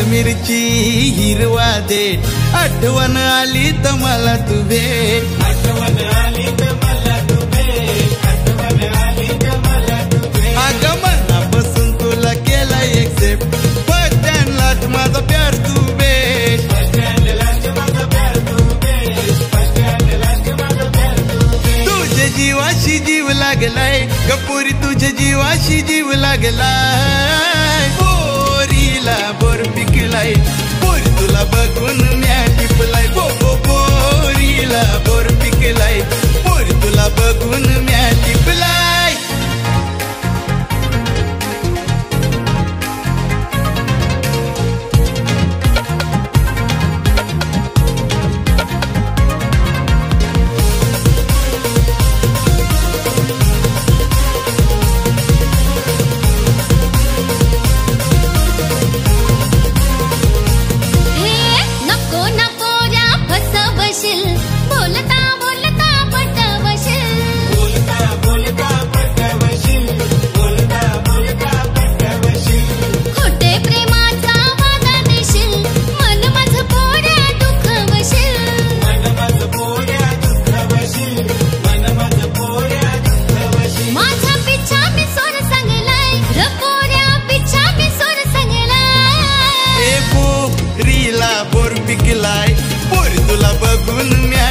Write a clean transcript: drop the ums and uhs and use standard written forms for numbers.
मिरची हिरवा देठ आठवण आली तर मला तू भेट आठवण आली तर मला तू भेट आठवण आली तर मला तू भेट अगं मनापासून तुला केला एक्सेप्ट बस स्टँडलाच माझा प्यार तू भेट बस स्टँडलाच माझा प्यार तू भेट बस स्टँडलाच माझा प्यार तू भेट तुझ्या जीवाशी जीव लागलाय गपुरी तुझ्या जीवाशी जीव लागलाय पोरीला बोर पिकलाय पोरी तुला बघून म्या टिपलाय पोरीला बोर पिकलाय पोरी तुला बघून म्या टिपलाय बोर पिकलाय पोरी तुला बघून म्या